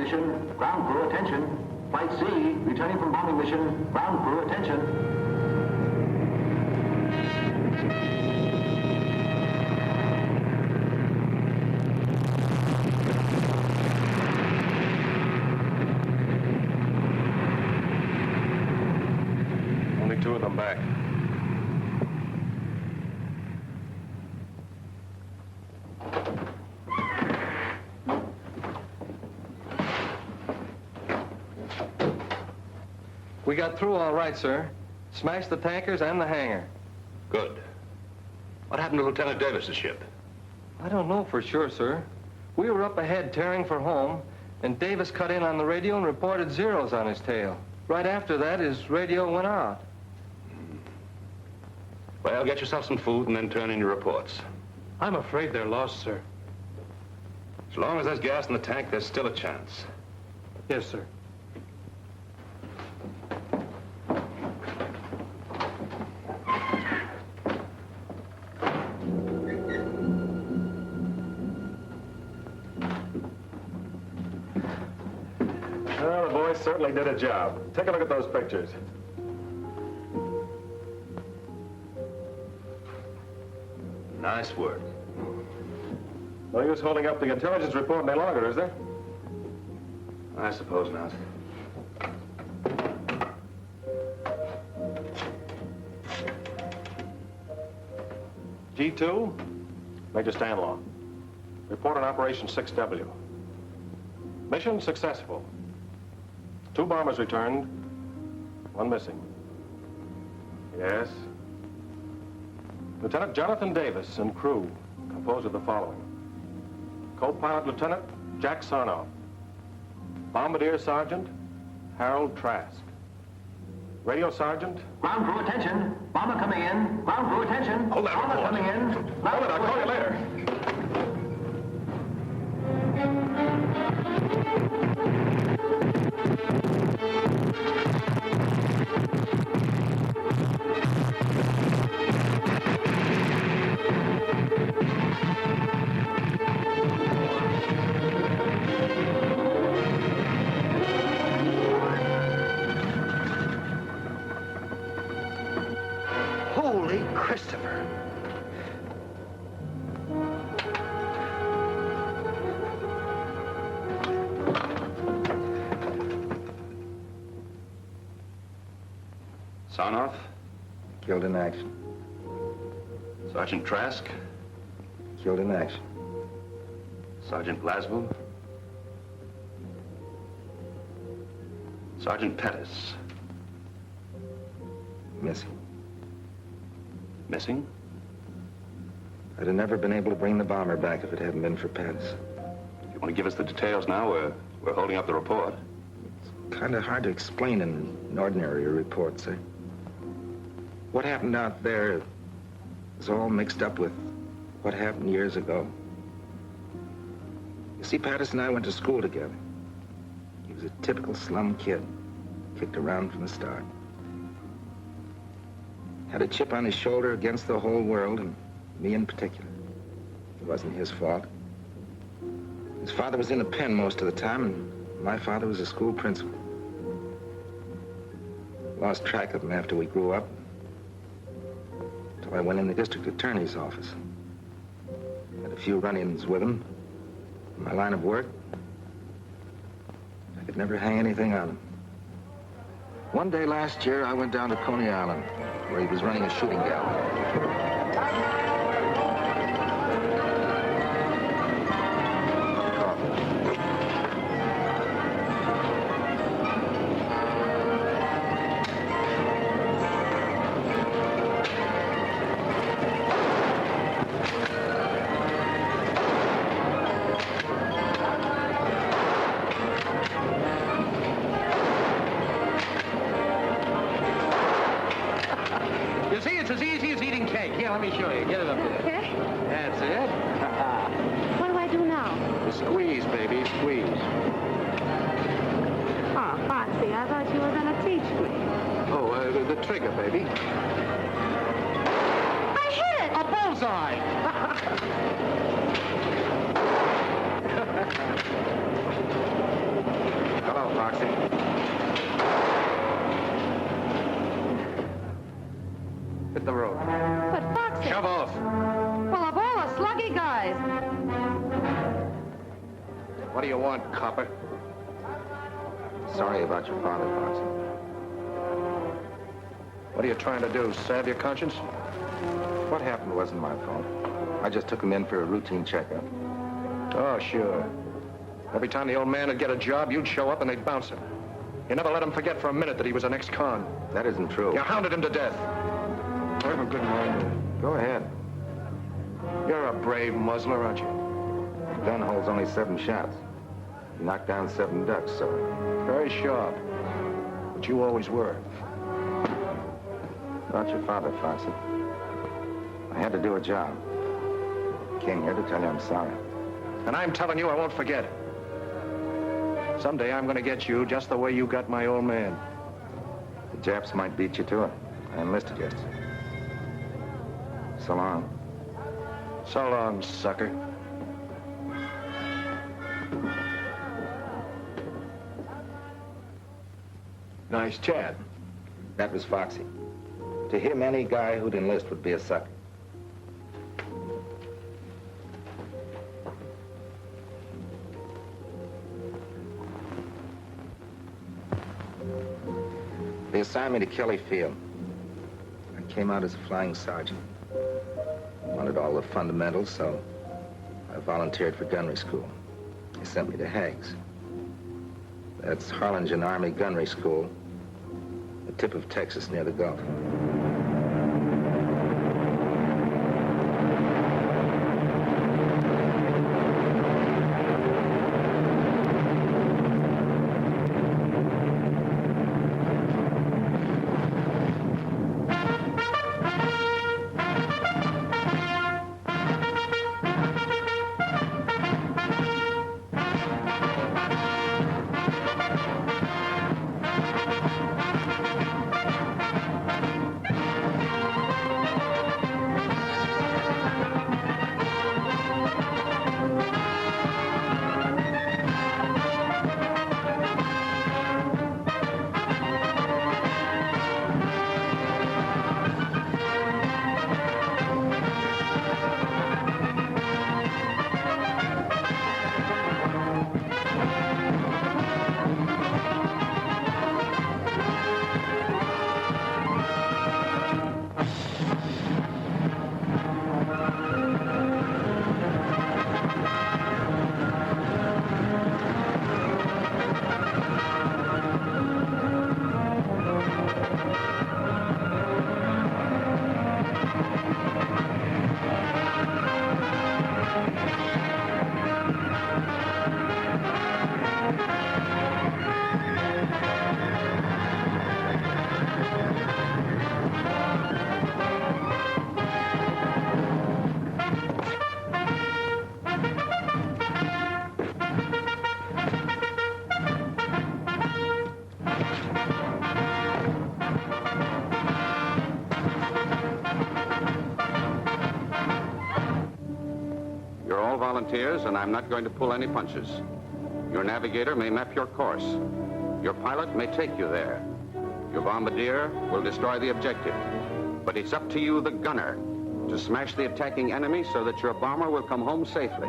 mission. Ground crew, attention. Flight C, returning from bombing mission. Ground crew, attention. Only two of them back. We got through all right, sir. Smashed the tankers and the hangar. Good. What happened to Lieutenant Davis's ship? I don't know for sure, sir. We were up ahead tearing for home, and Davis cut in on the radio and reported zeros on his tail. Right after that, his radio went out. Well, get yourself some food and then turn in your reports. I'm afraid they're lost, sir. As long as there's gas in the tank, there's still a chance. Yes, sir. Well, the boys certainly did a job. Take a look at those pictures. Nice work. No use holding up the intelligence report any longer, is there? I suppose not. G2, Major Stanlaw. Report on Operation 6W. Mission successful. 2 bombers returned, 1 missing. Yes. Lieutenant Jonathan Davis and crew composed of the following. Co-pilot Lieutenant Jack Sarnoff. Bombardier Sergeant Harold Trask. Radio Sergeant. Ground crew, attention. Bomber coming in. Ground crew, attention. Hold that Bomber report. coming in. Hold it, I'll call you later. Holy Christopher. Sarnoff, Killed in action. Sergeant Trask, Killed in action. Sergeant Glasgow, Sergeant Pettis. Missing. Missing? I'd have never been able to bring the bomber back if it hadn't been for Pettis. You want to give us the details now? We're holding up the report. It's kind of hard to explain in an ordinary report, sir. What happened out there is all mixed up with what happened years ago. You see, Pettis and I went to school together. He was a typical slum kid, kicked around from the start. Had a chip on his shoulder against the whole world, and me in particular. It wasn't his fault. His father was in the pen most of the time, and my father was a school principal. Lost track of him after we grew up, until I went in the district attorney's office. Had a few run-ins with him. In my line of work, I could never hang anything on him. One day last year, I went down to Coney Island, where he was running a shooting gallery. You see, it's as easy as eating cake. Here, let me show you. Get it up there. Okay. That's it. What do I do now? Squeeze, baby, squeeze. Oh, Foxy, I thought you were going to teach me. Oh, the trigger, baby. I hit it! A bullseye! Foxy. Hit the road. But Foxy... Shove off. Well, of all the sluggy guys... What do you want, copper? Sorry about your father, Foxy. What are you trying to do, salve your conscience? What happened wasn't my fault. I just took him in for a routine checkup. Oh, sure. Every time the old man would get a job, you'd show up and they'd bounce him. You never let him forget for a minute that he was an ex-con. That isn't true. You hounded him to death. I have a good mind. Go ahead. You're a brave muzzler, aren't you? The gun holds only 7 shots. You knocked down 7 ducks, so... Very sharp. But you always were. About your father, Foxy. I had to do a job. Came here to tell you I'm sorry. And I'm telling you I won't forget. Someday I'm going to get you just the way you got my old man. The Japs might beat you to it. I enlisted you. So long. So long, sucker. Nice Chad. That was Foxy. To him, any guy who'd enlist would be a sucker. They assigned me to Kelly Field. I came out as a flying sergeant. Wanted all the fundamentals, so I volunteered for gunnery school. They sent me to Hague's. That's Harlingen Army Gunnery School, the tip of Texas near the Gulf. Volunteers, and I'm not going to pull any punches. Your navigator may map your course. Your pilot may take you there. Your bombardier will destroy the objective. But it's up to you, the gunner, to smash the attacking enemy so that your bomber will come home safely.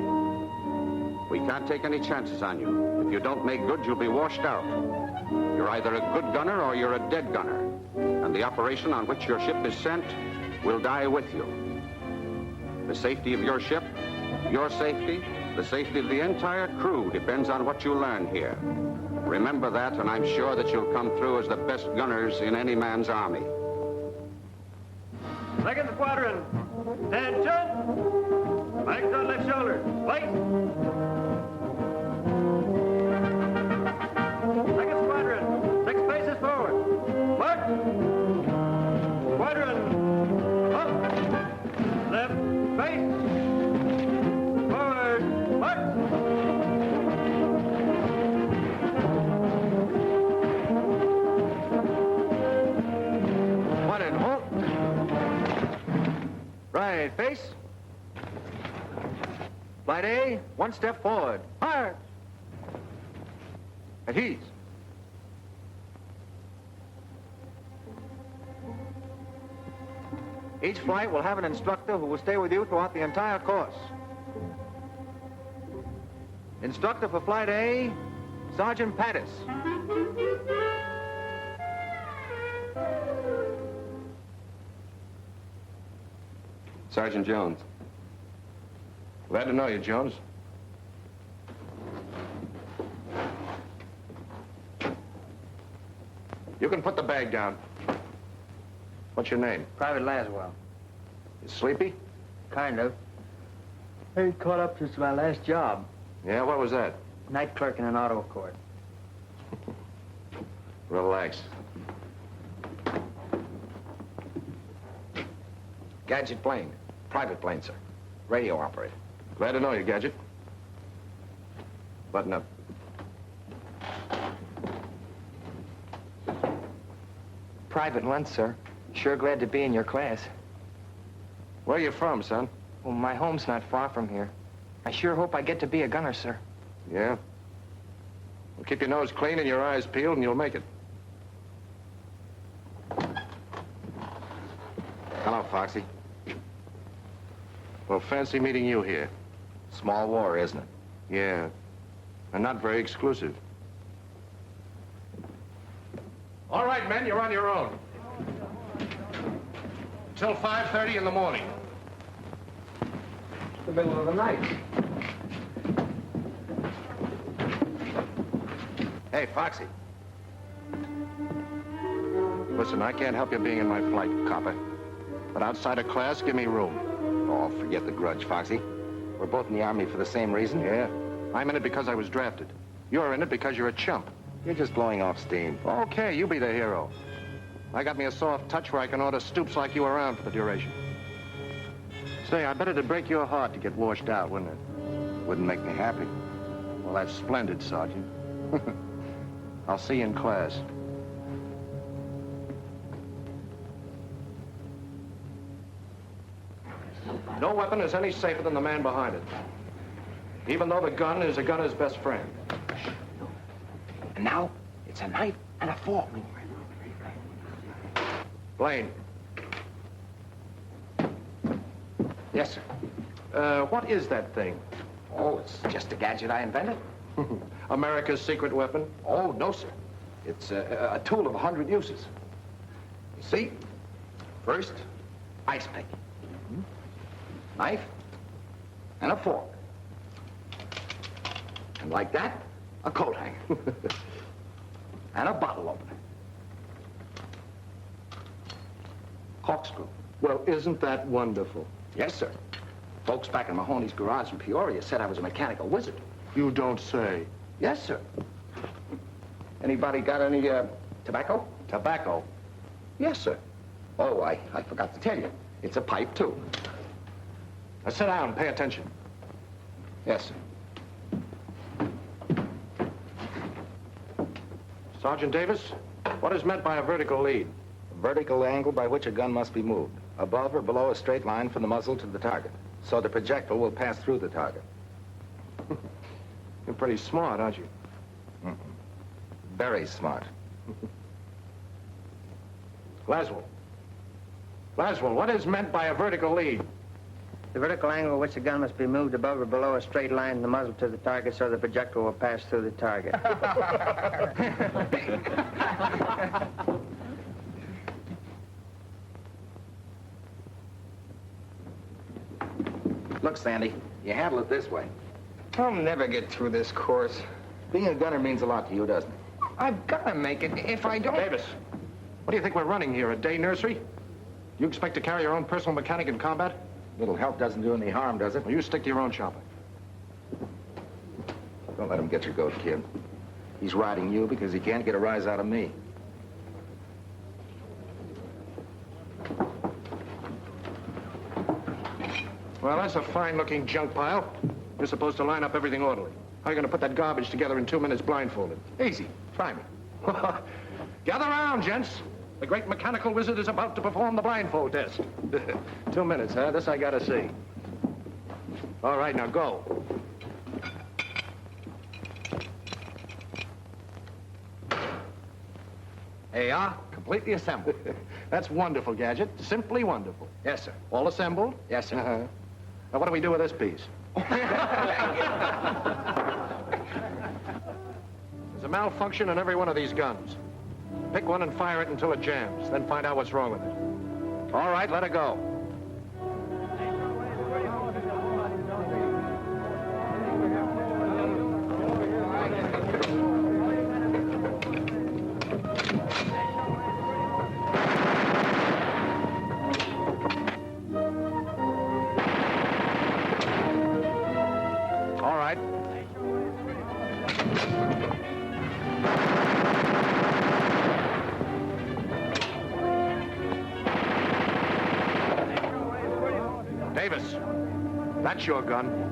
We can't take any chances on you. If you don't make good, you'll be washed out. You're either a good gunner or you're a dead gunner. And the operation on which your ship is sent will die with you. The safety of your ship, your safety, the safety of the entire crew depends on what you learn here. Remember that, and I'm sure that you'll come through as the best gunners in any man's army. Second squadron, attention! Flags on left shoulder, wait! Second squadron, 6 paces forward, march! Squadron, up! Left, face! Right, face. Flight A, 1 step forward. Fire! At ease. Each flight will have an instructor who will stay with you throughout the entire course. Instructor for Flight A, Sergeant Pattis. Sergeant Jones. Glad to know you, Jones. You can put the bag down. What's your name? Private Laswell. You sleepy? Kind of. I ain't caught up since my last job. Yeah, what was that? Night clerk in an auto court. Relax. Gadget plane. Private plane, sir. Radio operator. Glad to know you, Gadget. Button up. Private Lunt, sir. Sure glad to be in your class. Where you from, son? Well, my home's not far from here. I sure hope I get to be a gunner, sir. Yeah? Well, keep your nose clean and your eyes peeled, and you'll make it. Hello, Foxy. Well, fancy meeting you here. Small war, isn't it? Yeah. And not very exclusive. All right, men, you're on your own. Till 5:30 in the morning. The middle of the night. Hey, Foxy. Listen, I can't help you being in my flight, copper. But outside of class, give me room. Oh, forget the grudge, Foxy. We're both in the Army for the same reason. Yeah? I'm in it because I was drafted. You're in it because you're a chump. You're just blowing off steam. Okay, you be the hero. I got me a soft touch where I can order stoops like you around for the duration. Say, I bet it'd break your heart to get washed out, wouldn't it? Wouldn't make me happy. Well, that's splendid, Sergeant. I'll see you in class. No weapon is any safer than the man behind it. Even though the gun is a gunner's best friend. And now, it's a knife and a fork. Blaine. Yes, sir. What is that thing? Oh, it's just a gadget I invented. America's secret weapon? Oh, no, sir. It's a tool of 100 uses. You see? First, ice pick. Knife and a fork. And like that, a coat hanger. And a bottle opener. Corkscrew. Well, isn't that wonderful? Yes, sir. Folks back in Mahoney's garage in Peoria said I was a mechanical wizard. You don't say. Yes, sir. Anybody got any, tobacco? Tobacco? Yes, sir. Oh, I forgot to tell you. It's a pipe, too. Now sit down, pay attention. Yes, sir. Sergeant Davis, what is meant by a vertical lead? A vertical angle by which a gun must be moved, above or below a straight line from the muzzle to the target, so the projectile will pass through the target. You're pretty smart, aren't you? Very smart. Laswell. Laswell, what is meant by a vertical lead? The vertical angle at which the gun must be moved above or below a straight line from the muzzle to the target so the projectile will pass through the target. Look, Sandy, you handle it this way. I'll never get through this course. Being a gunner means a lot to you, doesn't it? I've got to make it. If I don't... Davis, what do you think we're running here, a day nursery? You expect to carry your own personal mechanic in combat? Little help doesn't do any harm, does it? Well, you stick to your own chopper. Don't let him get your goat, kid. He's riding you because he can't get a rise out of me. Well, that's a fine-looking junk pile. You're supposed to line up everything orderly. How are you going to put that garbage together in 2 minutes blindfolded? Easy. Try me. Gather round, gents. The great mechanical wizard is about to perform the blindfold test. 2 minutes, huh? This I gotta see. All right, now go. They are completely assembled. That's wonderful, Gadget. Simply wonderful. Yes, sir. All assembled? Yes, sir. Now, what do we do with this piece? There's a malfunction in every one of these guns. Pick one and fire it until it jams, then find out what's wrong with it. All right, let it go. All right. Davis, that's your gun.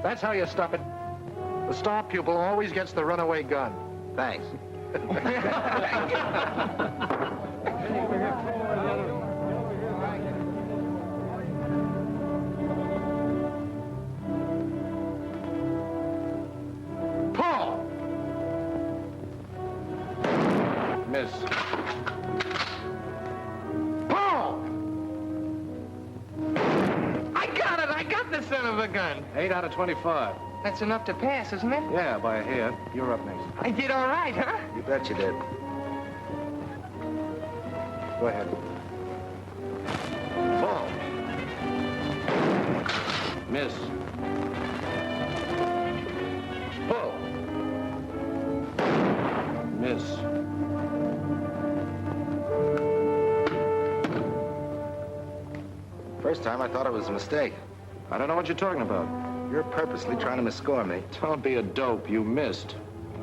That's how you stop it. The star pupil always gets the runaway gun. Thanks. Paul! Miss. Paul! I got it! I got the son of a gun! 8 out of 25. That's enough to pass, isn't it? Yeah, by a hair. You're up next. I did all right, huh? You bet you did. Go ahead. Paul. Miss. Paul. Miss. First time I thought it was a mistake. I don't know what you're talking about. You're purposely trying to misscore me. Don't be a dope. You missed.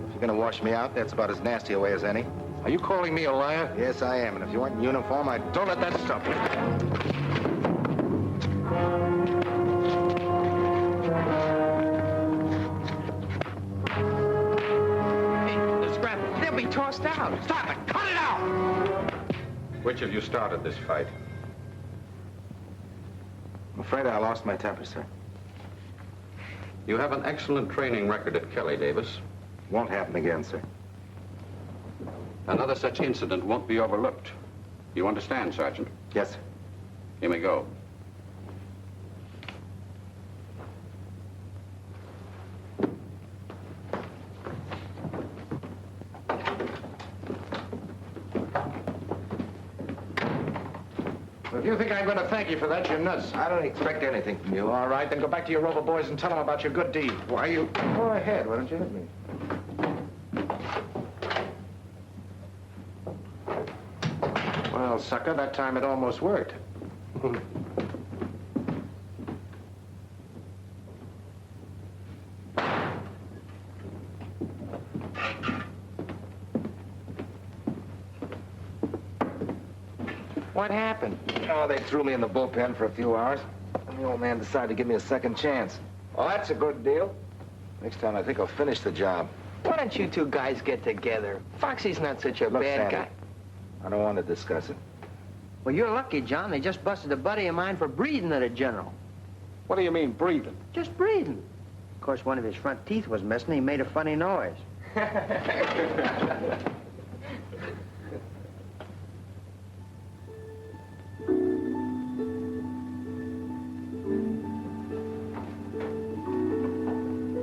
If you're gonna wash me out, that's about as nasty a way as any. Are you calling me a liar? Yes, I am. And if you weren't in uniform, I'd... Don't let that stop you. The scrap, they'll be tossed out. Stop it! Cut it out! Which of you started this fight? I'm afraid I lost my temper, sir. You have an excellent training record at Kelly, Davis. Won't happen again, sir. Another such incident won't be overlooked. You understand, Sergeant? Yes, sir. You may go. If you think I'm going to thank you for that, you're nuts. I don't expect anything from you. All right, then go back to your Rover boys and tell them about your good deed. Why you... Go ahead. Why don't you hit me? Well, sucker, that time it almost worked. What happened? Oh, they threw me in the bullpen for a few hours. And the old man decided to give me a second chance. Well, that's a good deal. Next time, I think I'll finish the job. Why don't you two guys get together? Foxy's not such a Look, bad Sandy, guy. I don't want to discuss it. Well, you're lucky, John. They just busted a buddy of mine for breathing at a general. What do you mean, breathing? Just breathing. Of course, one of his front teeth was missing. He made a funny noise.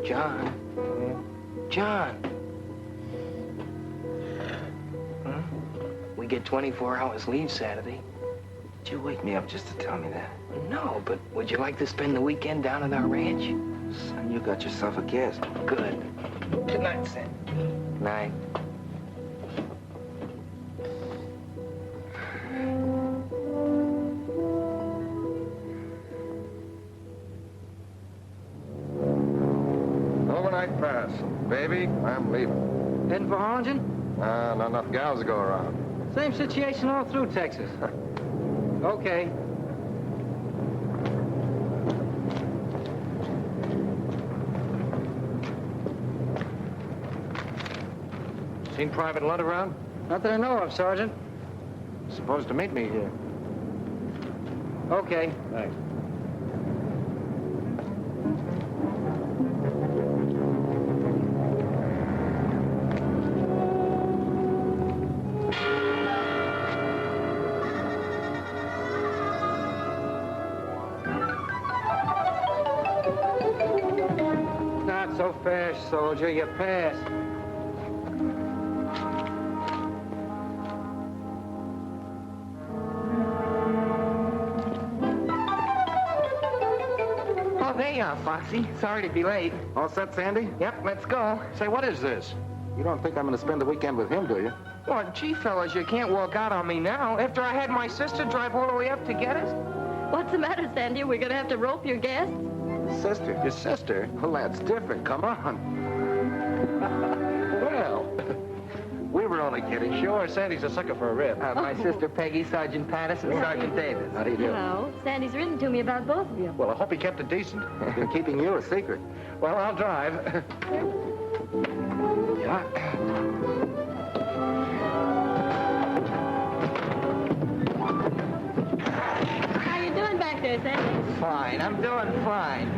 John. John. Huh? We get 24 hours leave Saturday. Did you wake me up just to tell me that? No, but would you like to spend the weekend down at our ranch? Son, you got yourself a guest. Good. Good night, Sam. Night. Overnight pass. Baby, I'm leaving. Heading for Harlingen? Not enough gals to go around. Same situation all through Texas. Okay. Seen Private Lunt around? Not that I know of, Sergeant. Supposed to meet me here. Okay. Thanks. Not so fast, soldier. You pass. Oh, there you are, Foxy. Sorry to be late. All set, Sandy? Yep, let's go. Say, what is this? You don't think I'm going to spend the weekend with him, do you? Well, gee, fellas, you can't walk out on me now. After I had my sister drive all the way up to get us. What's the matter, Sandy? We're going to have to rope your guests? Sister. Your sister? Well, that's different. Come on. Well, we were only kidding. Sure, Sandy's a sucker for a rib. My sister Peggy, Sergeant Patterson, Sergeant Davis. How do you do? No. Sandy's written to me about both of you. Well, I hope he kept it decent. Been keeping you a secret. Well, I'll drive. Yeah. How you doing back there, Sandy? Fine, I'm doing fine.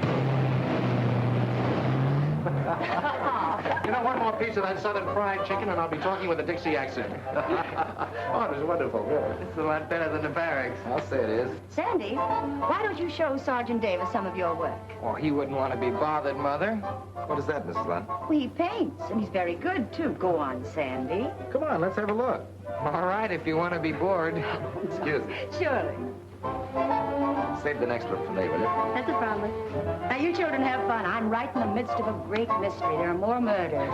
You know, one more piece of that southern fried chicken and I'll be talking with a Dixie accent. Oh, it was wonderful, really. It's a lot better than the barracks. I'll say it is. Sandy, why don't you show Sergeant Davis some of your work? Oh, he wouldn't want to be bothered, Mother. What is that, Mrs. Lund? Well, he paints, and he's very good, too. Go on, Sandy. Come on, let's have a look. All right, if you want to be bored. Excuse me. Surely. Save the next look for me, will you? That's a promise. Now, you children have fun. I'm right in the midst of a great mystery. There are more murders.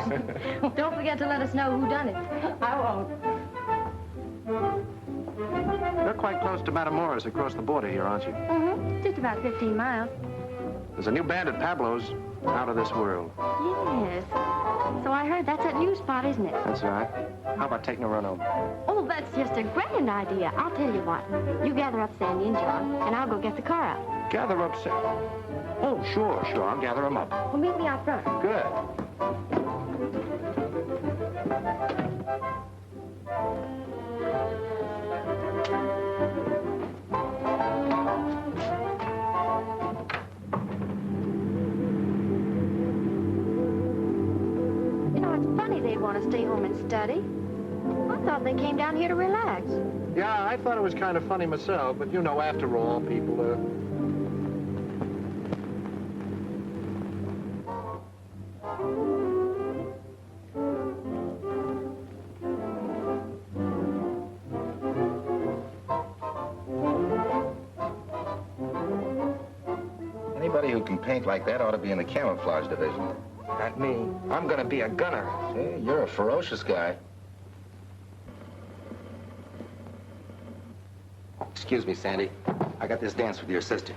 Don't forget to let us know who done it. I won't. You're quite close to Matamoros across the border here, aren't you? Mm-hmm. Just about 15 miles. There's a new band at Pablo's, out of this world. Yes. So I heard that's that new spot, isn't it? That's all right. How about taking a run over? Oh, that's just a grand idea. I'll tell you what. You gather up Sandy and John, and I'll go get the car out. Gather up, Oh, sure. I'll gather them up. Well, meet me out front. Good. You know, it's funny they'd want to stay home and study. I thought they came down here to relax. Yeah, I thought it was kind of funny myself, but you know, after all, people, Anybody who can paint like that ought to be in the camouflage division. Not me. I'm going to be a gunner. Hey, you're a ferocious guy. Excuse me, Sandy. I got this dance with your sister.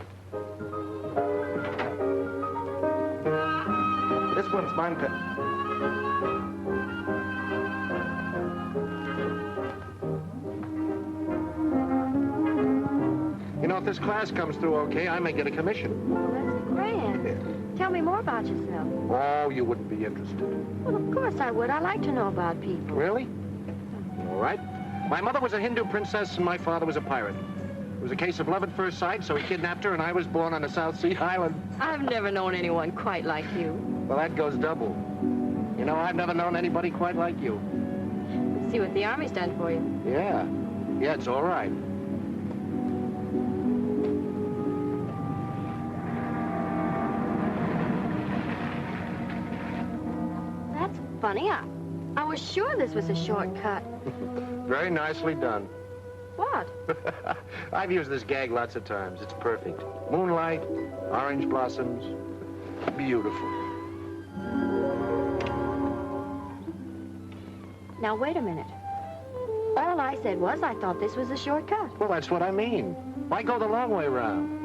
This one's mine. you know, if this class comes through okay, I may get a commission. Well, that's grand. Tell me more about yourself. Oh, you wouldn't be interested. Well, of course I would. I like to know about people. Really? All right. My mother was a Hindu princess and my father was a pirate. It was a case of love at first sight, so he kidnapped her and I was born on a South Sea island. I've never known anyone quite like you. Well, that goes double. You know, I've never known anybody quite like you. Let's see what the Army's done for you. Yeah. Yeah, it's all right. That's funny. I was sure this was a shortcut. Very nicely done. What? I've used this gag lots of times. It's perfect. Moonlight, orange blossoms. Beautiful. Now, wait a minute. All I said was I thought this was a shortcut. Well, that's what I mean. Why go the long way around?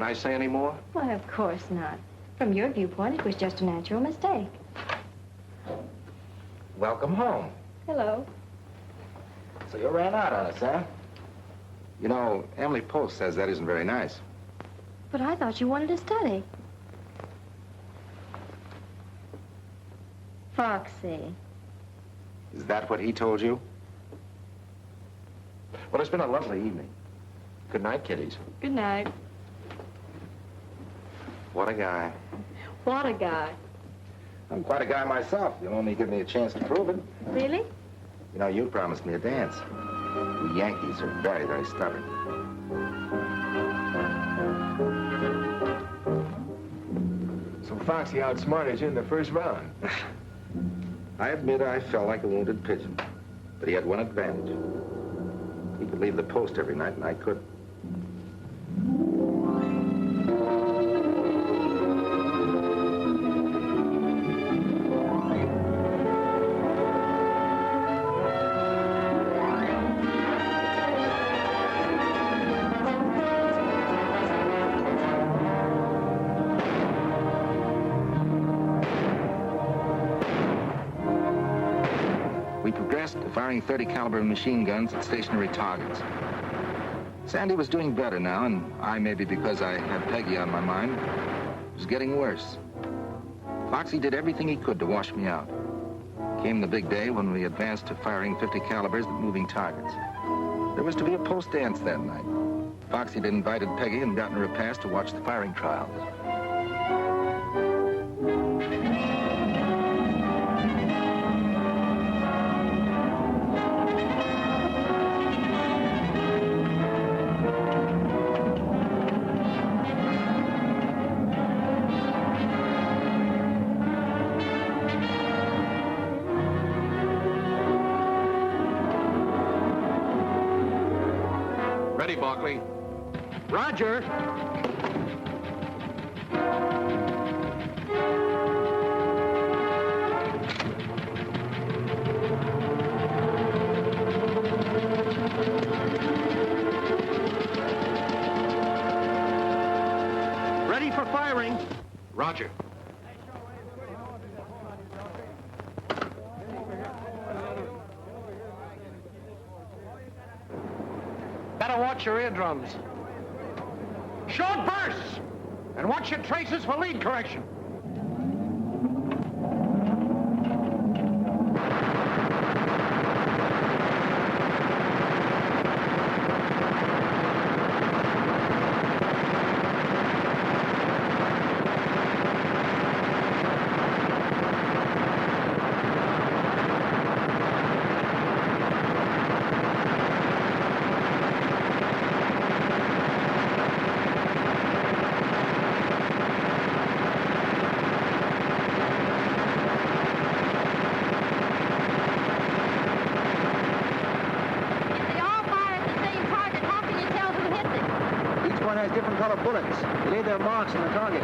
Can I say any more? Why, of course not. From your viewpoint, it was just a natural mistake. Welcome home. Hello. So you ran out on us, huh? You know, Emily Post says that isn't very nice. But I thought you wanted to study. Foxy. Is that what he told you? Well, it's been a lovely evening. Good night, kiddies. Good night. What a guy. What a guy. I'm quite a guy myself. You'll only give me a chance to prove it. Really? You know, you promised me a dance. We Yankees are very, very stubborn. So Foxy outsmarted you in the first round. I admit I felt like a wounded pigeon, but he had one advantage. He could leave the post every night, and I couldn't. We progressed to firing 30 caliber machine guns at stationary targets. Sandy was doing better now, and I, maybe because I had Peggy on my mind, was getting worse. Foxy did everything he could to wash me out. Came the big day when we advanced to firing 50 calibers at moving targets. There was to be a post dance that night. Foxy had invited Peggy and gotten her a pass to watch the firing trials. Ready, Barkley. Roger. Ready for firing. Roger. Better watch your eardrums. Short bursts! And watch your traces for lead correction. Different color bullets. They leave their marks on the target.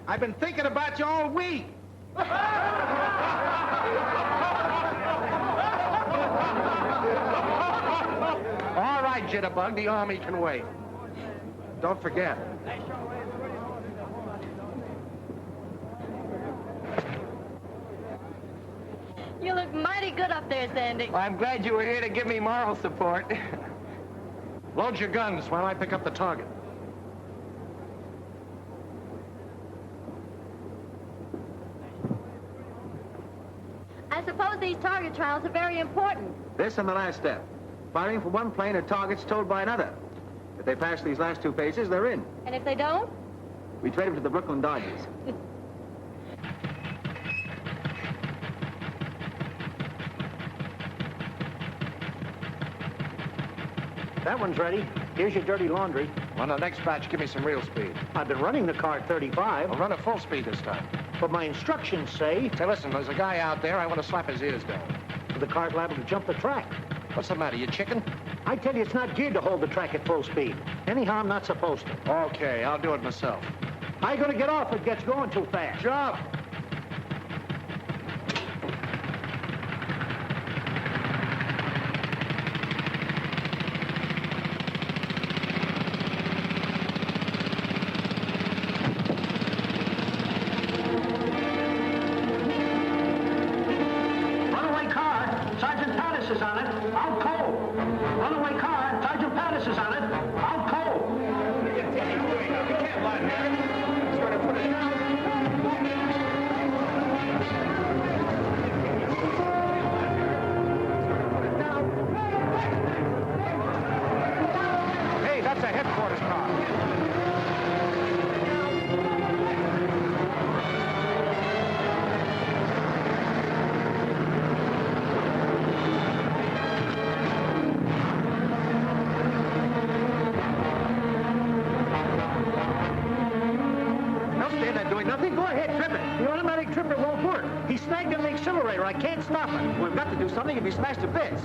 I've been thinking about you all week. All right, Jitterbug, the Army can wait. Don't forget. You look mighty good up there, Sandy. Well, I'm glad you were here to give me moral support. Load your guns while I pick up the target. I suppose these target trials are very important. This and the last step. Firing from one plane at targets told by another. If they pass these last two phases, they're in. And if they don't? We trade them to the Brooklyn Dodgers. That one's ready. Here's your dirty laundry. On the next batch, give me some real speed. I've been running the car at 35. I'll run at full speed this time. But my instructions say... Say, listen, there's a guy out there. I want to slap his ears down. The car's liable to jump the track. What's the matter, you chicken? I tell you, it's not geared to hold the track at full speed. Anyhow, I'm not supposed to. Okay, I'll do it myself. How you gonna get off if it gets going too fast? Jump! Something if he smashed to bits.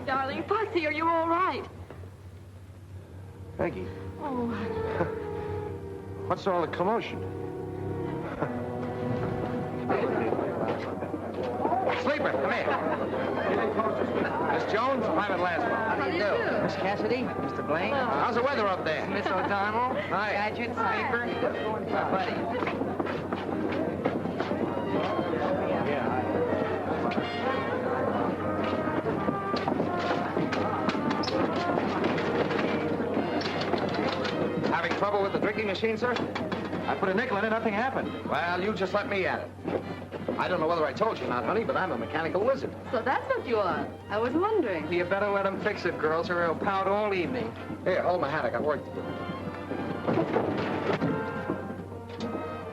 Darling, Foxy, are you all right? Peggy. Oh. What's all the commotion? Sleeper, come here. Miss Jones, Private Laswell. How do you do? Miss Cassidy, Mr. Blaine. How's the weather up there? Miss O'Donnell. Hi. Gadget, Sleeper. My buddy. Having trouble with the drinking machine, sir? I put a nickel in it, nothing happened. Well, you just let me at it. I don't know whether I told you or not, honey, but I'm a mechanical wizard. So that's what you are. I was wondering. You better let him fix it, girls, or he'll pout all evening. Here, hold my hat. I got work to do.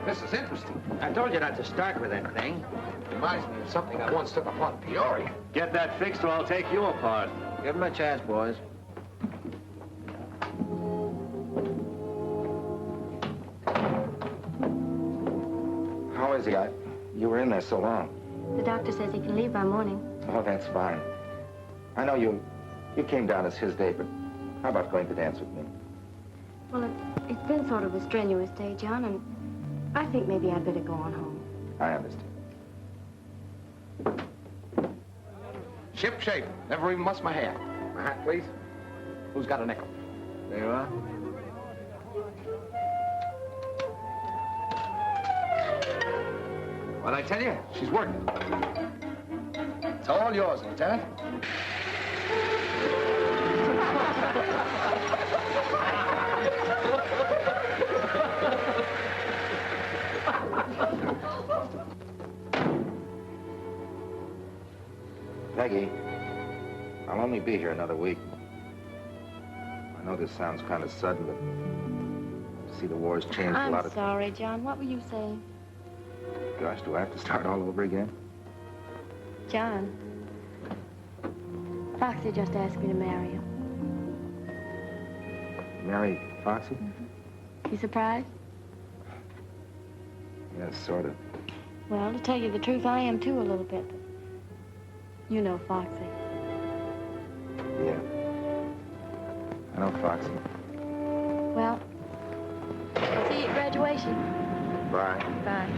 This is interesting. I told you not to start with that thing. Reminds me of something I once took upon Peoria. Get that fixed or I'll take you apart. Give him a chance, boys. How is he? You were in there so long. The doctor says he can leave by morning. Oh, that's fine. I know you came down as his day, but how about going to dance with me? Well, it's been sort of a strenuous day, John, and I think maybe I'd better go on home. I understand. Ship shape. Never even mussed my hair. My hat, please. Who's got a nickel? There you are. What'd I tell you? She's working. It's all yours, Lieutenant. Peggy, I'll only be here another week. I know this sounds kind of sudden, but see, the war's changed a lot I'm of... sorry, John. What were you saying? Gosh, do I have to start all over again? John, Foxy just asked me to marry him. Marry Foxy? You surprised? Yes, sort of. Well, to tell you the truth, I am too a little bit. You know Foxy. Yeah. I know Foxy. Well, see you at graduation. Bye. Bye.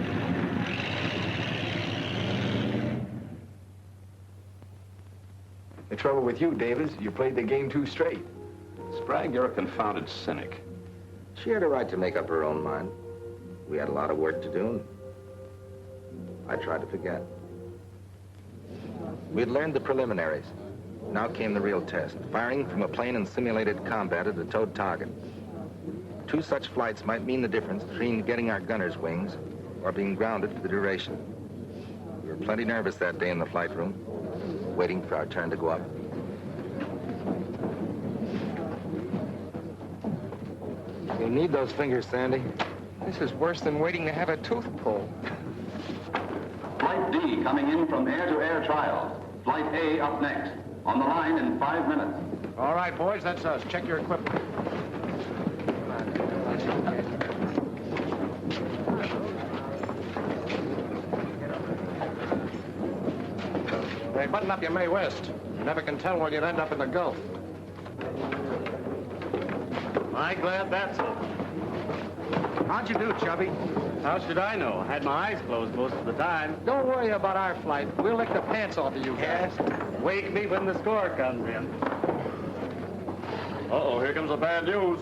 The trouble with you, Davis, you played the game too straight. Sprague, you're a confounded cynic. She had a right to make up her own mind. We had a lot of work to do, and I tried to forget. We had learned the preliminaries. Now came the real test, firing from a plane in simulated combat at a towed target. 2 such flights might mean the difference between getting our gunner's wings or being grounded for the duration. We were plenty nervous that day in the flight room, waiting for our turn to go up. You need those fingers, Sandy. This is worse than waiting to have a tooth pulled. Flight D coming in from air-to-air trials. Flight A up next. On the line in 5 minutes. All right, boys, that's us. Check your equipment. Hey, button up your Mae West. You never can tell when you'll end up in the Gulf. I'm glad that's over. How'd you do, Chubby? How should I know? I had my eyes closed most of the time. Don't worry about our flight. We'll lick the pants off of you guys. Wake me when the score comes in. Uh-oh, here comes the bad news.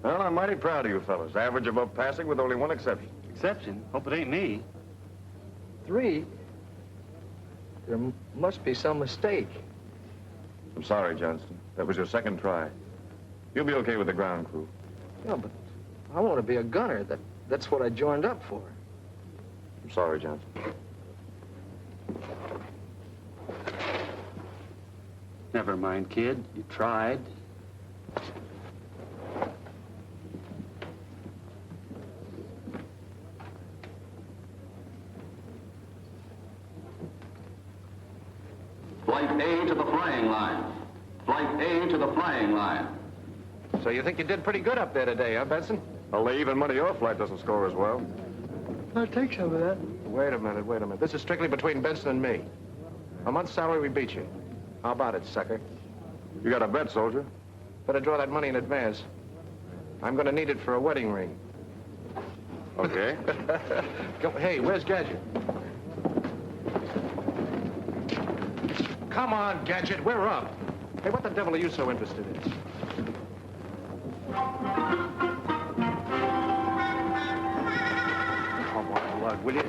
Well, I'm mighty proud of you fellas. Average above passing with only one exception. Exception? Hope it ain't me. 3? There must be some mistake. I'm sorry, Johnston. That was your second try. You'll be okay with the ground crew. Yeah, but I want to be a gunner. That's what I joined up for. I'm sorry, Johnston. Never mind, kid. You tried. Flight A to the flying line. Flight A to the flying line. So you think you did pretty good up there today, huh, Benson? Well, the even money your flight doesn't score as well. I'll take some of that. Wait a minute. This is strictly between Benson and me. A month's salary, we beat you. How about it, sucker? You got a bet, soldier. Better draw that money in advance. I'm going to need it for a wedding ring. Okay. Hey, where's Gadget? Come on, Gadget, we're up. Hey, what the devil are you so interested in? Come on, Lud, will you?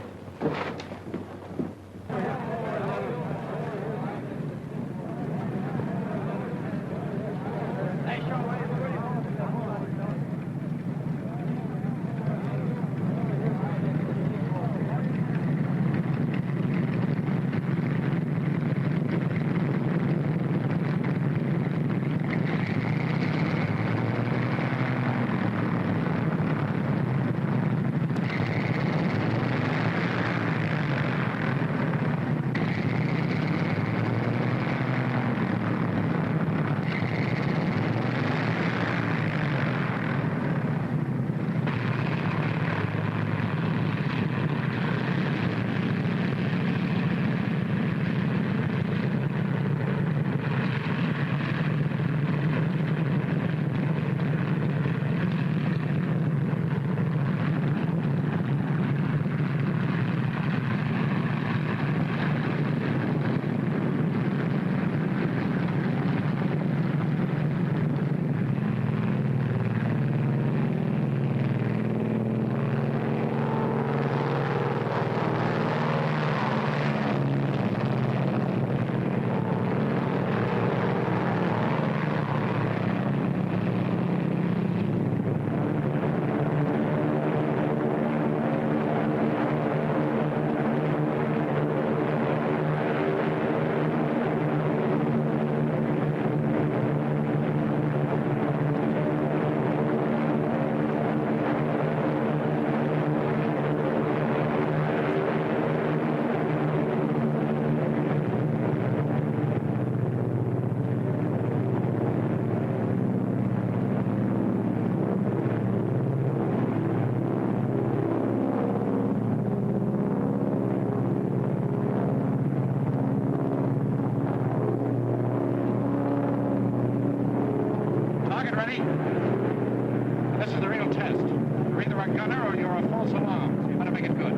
You're either a gunner or you're a false alarm, so you better make it good.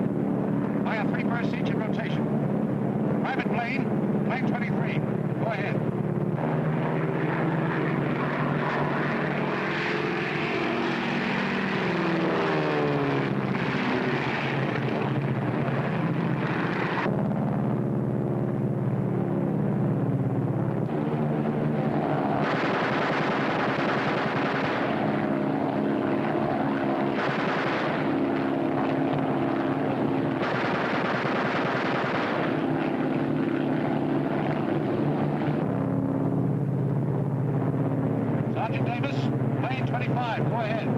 Fire 3 bursts each in rotation. Private Blaine, Blaine 23. Go ahead. Sergeant Davis, Blaine 25. Go ahead.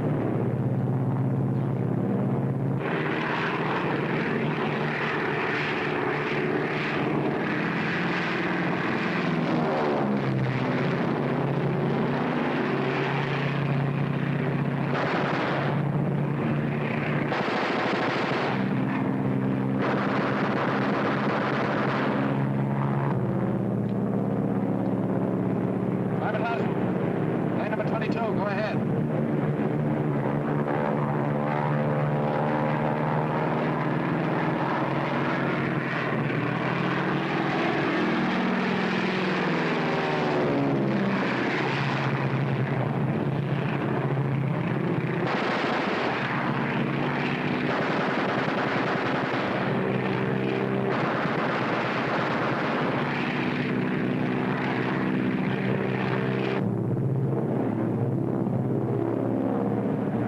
Private Lassiter, Blaine number 22. Go ahead.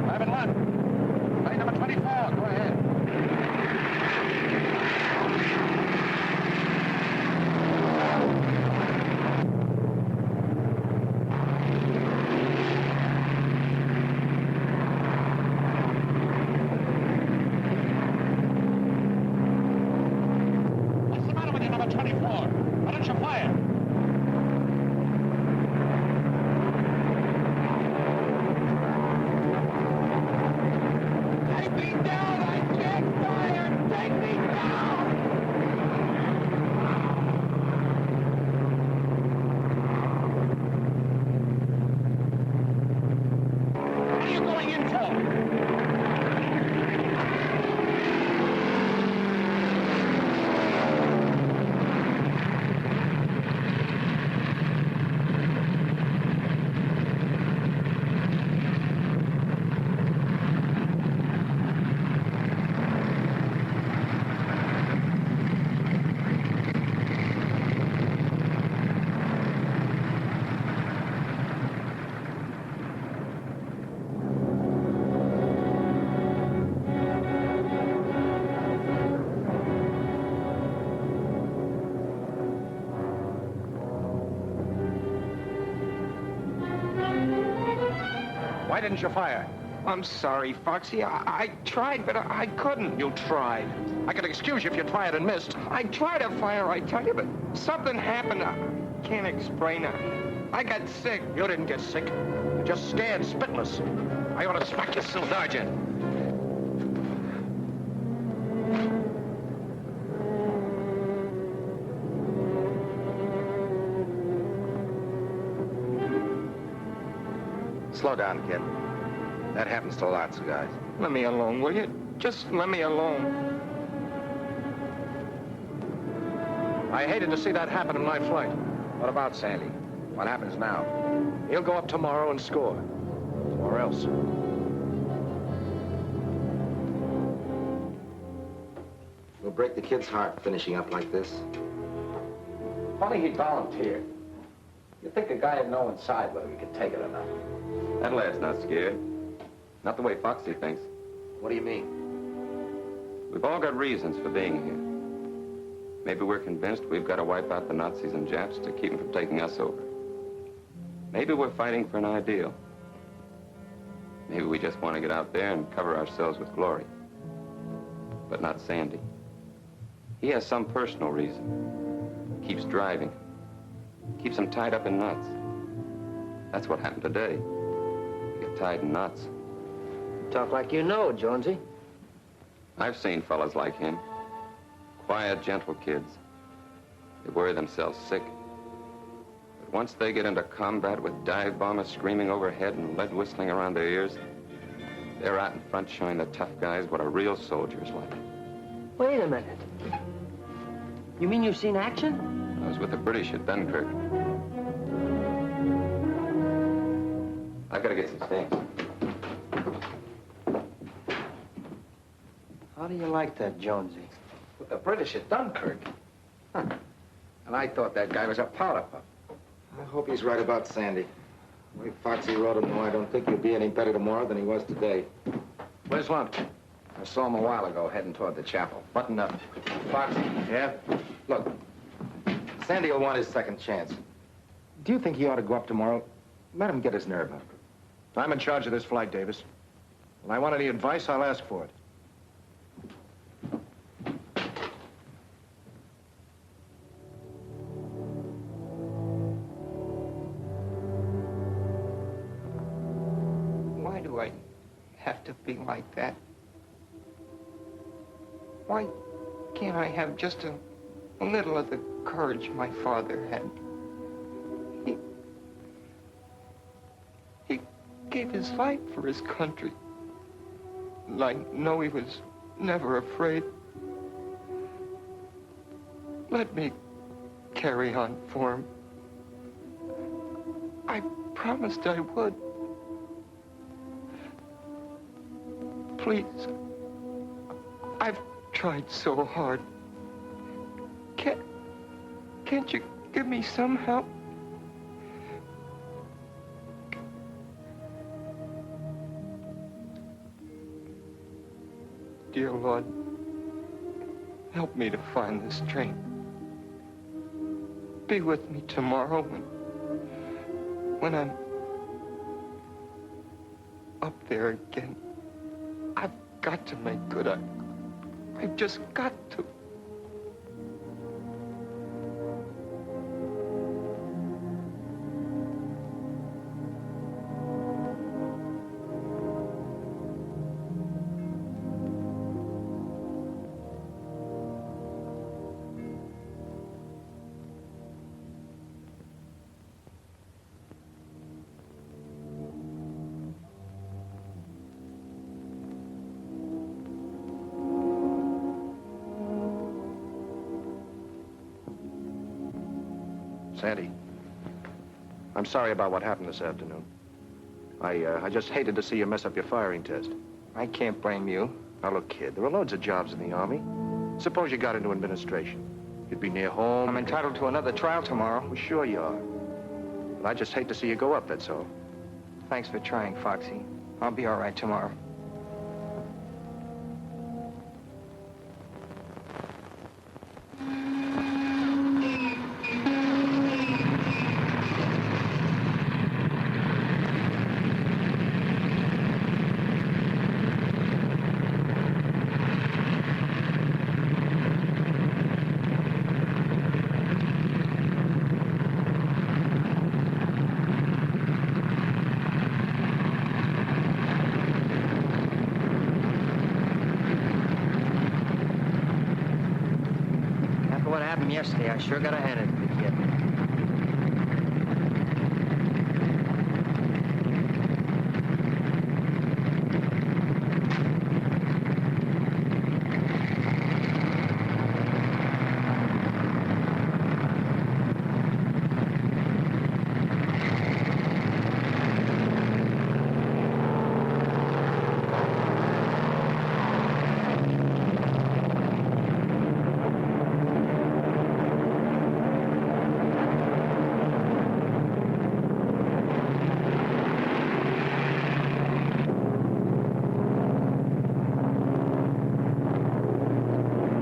Private Lund, Blaine number 24. Go ahead. What's the matter with you, number 24? Why don't you fire? Take me down! I can't fire! Take me down! What are you going in for? Why didn't you fire? I'm sorry, Foxy. I tried, but I couldn't. You tried. I could excuse you if you tried and missed. I tried to fire, I tell you, but something happened. I can't explain it. I got sick. You didn't get sick. You're just scared spitless. I ought to smack you, Sergeant. Slow down, kid. That happens to lots of guys. Let me alone, will you? Just let me alone. I hated to see that happen in my flight. What about Sandy? What happens now? He'll go up tomorrow and score. Or else. We'll break the kid's heart finishing up like this. Funny he volunteered. You'd think a guy would know inside whether he could take it or not. That lad's not scared. Not the way Foxy thinks. What do you mean? We've all got reasons for being here. Maybe we're convinced we've got to wipe out the Nazis and Japs to keep them from taking us over. Maybe we're fighting for an ideal. Maybe we just want to get out there and cover ourselves with glory. But not Sandy. He has some personal reason. Keeps driving. Keeps him tied up in knots. That's what happened today. You get tied in knots. Talk like you know, Jonesy. I've seen fellas like him. Quiet, gentle kids. They worry themselves sick. But once they get into combat with dive bombers screaming overhead and lead whistling around their ears, They're out in front showing the tough guys what a real soldier's like. Wait a minute. You mean you've seen action? I was with the British at Dunkirk. I've got to get some things. How do you like that, Jonesy? With the British at Dunkirk. Huh. And I thought that guy was a powder puff. I hope he's right about Sandy. The way Foxy wrote him, though, I don't think he'll be any better tomorrow than he was today. Where's Lump? I saw him a while ago heading toward the chapel. Button up. Foxy, Yeah? look, Sandy will want his second chance. Do you think he ought to go up tomorrow? Let him get his nerve up. I'm in charge of this flight, Davis. When I want any advice, I'll ask for it. Why do I have to be like that? Why can't I have just a little of the courage my father had? He gave his life for his country. And I know he was never afraid. Let me carry on for him. I promised I would. Please. I've tried so hard. Can't you give me some help? Dear Lord, help me to find the strength. Be with me tomorrow when I'm up there again. I've got to make good. I've just got to. Sandy, I'm sorry about what happened this afternoon. I just hated to see you mess up your firing test. I can't blame you. Now, look, kid, there are loads of jobs in the Army. Suppose you got into administration. You'd be near home. I'm entitled to another trial tomorrow. Well, sure you are. But I just hate to see you go up, that's all. Thanks for trying, Foxy. I'll be all right tomorrow. What happened yesterday, I sure got a hand in it, kid.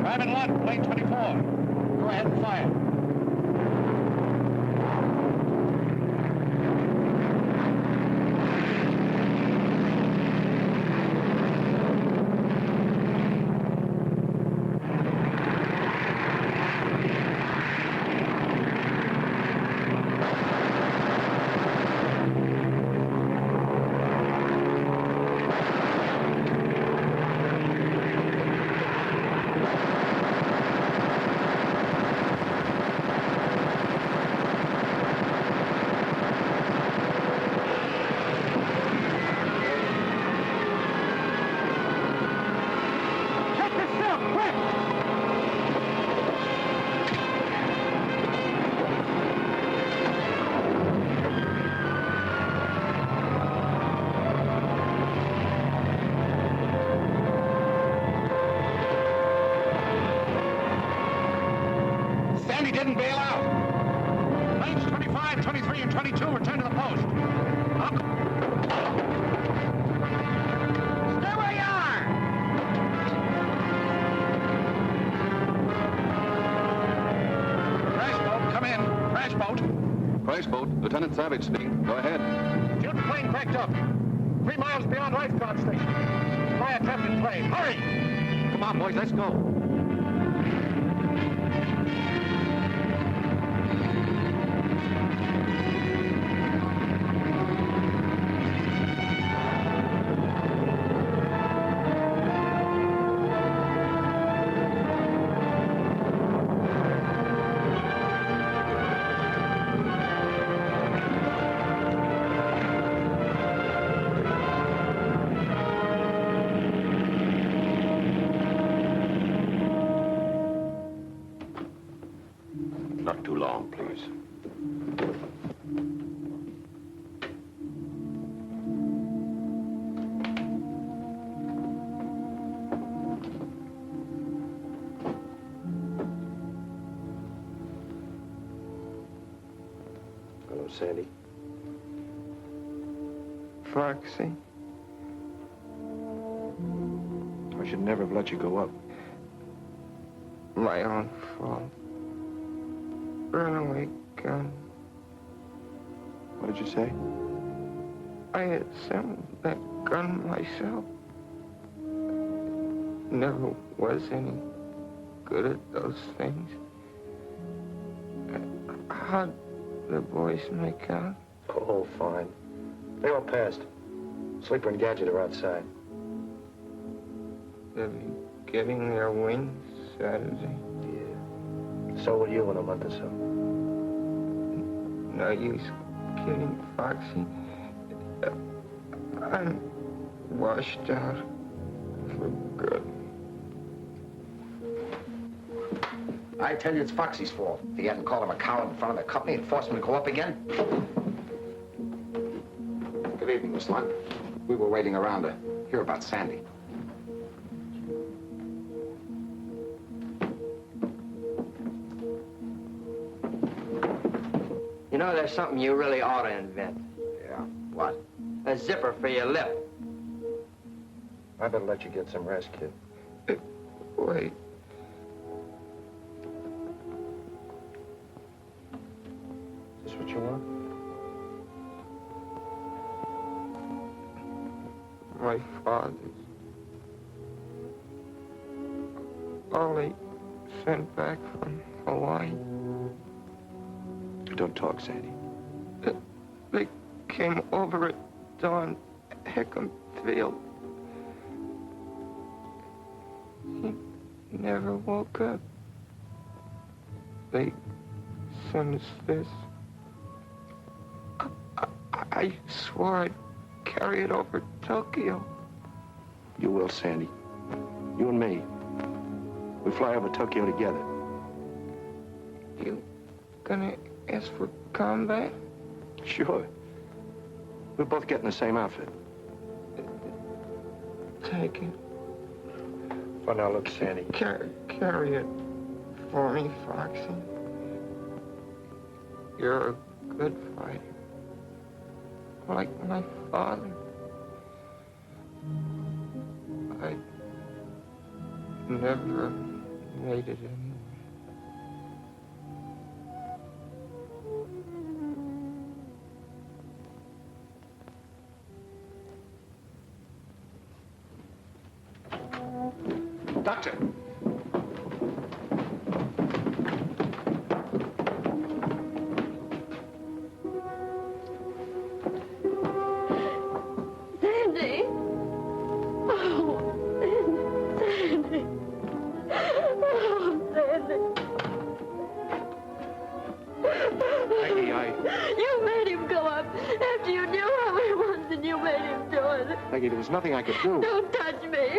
Private 1, plane 24. Go ahead and fire. quick! Sandy didn't bail out. Lanes 25, 23, and 22 return to the post. Stay where you are! Crash boat, come in. Crash boat. Crash boat, Lieutenant Savage speaking. Go ahead. Shooting plane cracked up. 3 miles beyond lifeguard station. Fire traffic plane. Hurry! Come on, boys, let's go. Not too long, please. Hello, Sandy. Foxy, I should never have let you go up. my own fault. Runaway gun. What did you say? I assembled that gun myself. Never was any good at those things. How'd the boys make out? Oh, fine. They all passed. Sleeper and Gadget are outside. They'll be getting their wings Saturday. Yeah. So will you in a month or so. No use kidding, Foxy. I'm washed out for good. I tell you, it's Foxy's fault. If he hadn't called him a coward in front of the company and forced him to go up again. Good evening, Miss Lund. We were waiting around to hear about Sandy. You know, there's something you really ought to invent. Yeah, what? A zipper for your lip. I better let you get some rest, kid. Wait. Is this what you want? My father's. All they sent back from Hawaii. Don't talk, Sandy. They came over at dawn, Hickam Field. He never woke up. They sent us this. I swore I'd carry it over Tokyo. You will, Sandy. You and me. We fly over Tokyo together. You gonna ask for combat? Sure. We're both getting the same outfit. Take it. For now, look, Sandy. Carry it for me, Foxy. You're a good fighter. Like my father. I never made it anyway. Doctor! Sandy! Oh, Sandy! Oh, Sandy! Peggy, You made him go up after you knew how he was and you made him do it. Peggy, there was nothing I could do. Don't touch me.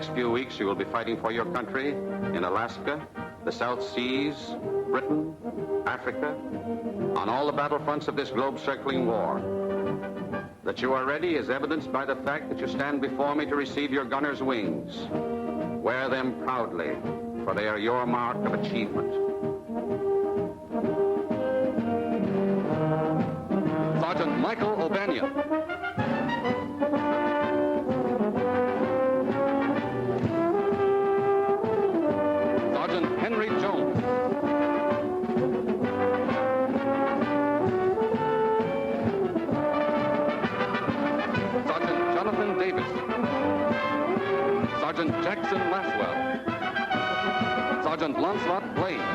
next few weeks, you will be fighting for your country in Alaska, the South Seas, Britain, Africa, on all the battlefronts of this globe-circling war. That you are ready is evidenced by the fact that you stand before me to receive your gunner's wings. Wear them proudly, for they are your mark of achievement. Sergeant Michael O'Banion. Sergeant Henry Jones. Sergeant Jonathan Davis. Sergeant Jackson Laswell. Sergeant Lancelot Blaine.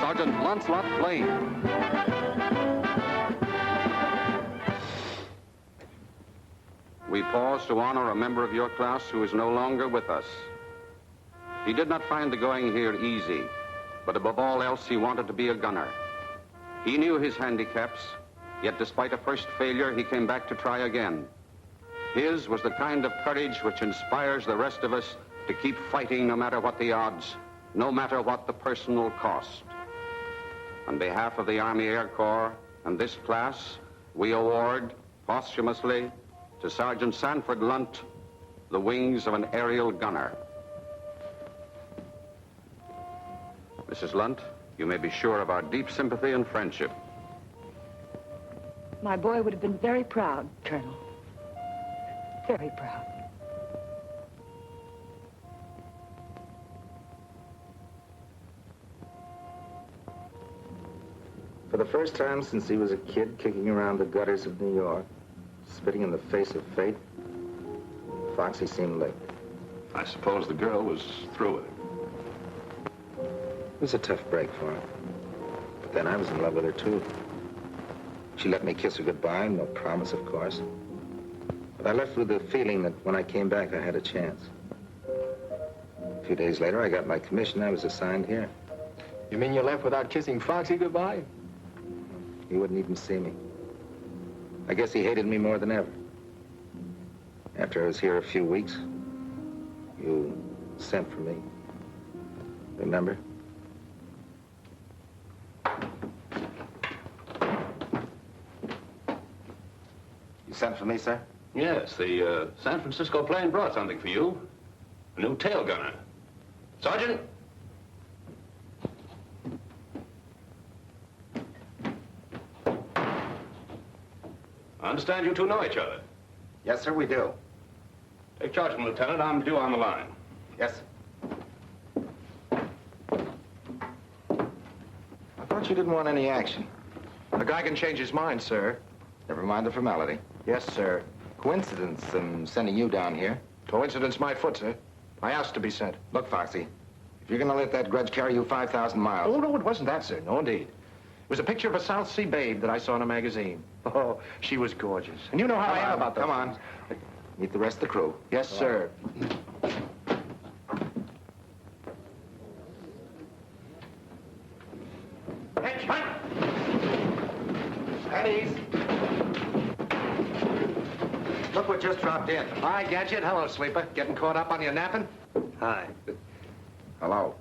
Sergeant Lancelot Blaine. We pause to honor a member of your class who is no longer with us. He did not find the going here easy, but above all else, he wanted to be a gunner. He knew his handicaps, yet despite a first failure, he came back to try again. His was the kind of courage which inspires the rest of us to keep fighting no matter what the odds, no matter what the personal cost. On behalf of the Army Air Corps and this class, we award, posthumously, to Sergeant Sanford Lunt, the wings of an aerial gunner. Mrs. Lunt, you may be sure of our deep sympathy and friendship. My boy would have been very proud, Colonel. Very proud. For the first time since he was a kid kicking around the gutters of New York, spitting in the face of fate, Foxy seemed licked. I suppose the girl was through with him. It was a tough break for her. But then I was in love with her, too. She let me kiss her goodbye, no promise, of course. But I left with the feeling that when I came back, I had a chance. A few days later, I got my commission. I was assigned here. You mean you left without kissing Foxy goodbye? He wouldn't even see me. I guess he hated me more than ever. After I was here a few weeks, you sent for me. Remember? You sent for me, sir? Yes, the San Francisco plane brought something for you. A new tail gunner. Sergeant? I understand you two know each other. Yes, sir, we do. Take charge of him, Lieutenant. I'm due on the line. Yes. I thought you didn't want any action. A guy can change his mind, sir. Never mind the formality. Yes, sir. Coincidence, sending you down here. Coincidence my foot, sir. I asked to be sent. Look, Foxy, if you're gonna let that grudge carry you 5,000 miles... Oh, no, it wasn't that, sir. No, indeed. It was a picture of a South Sea babe that I saw in a magazine. Oh, she was gorgeous. And you know how I am about those. Come on. Meet the rest of the crew. Yes, sir. Hey, Mike! At ease. Look what just dropped in. Hi, Gadget. Hello, Sleeper. Getting caught up on your napping? Hi. Hello.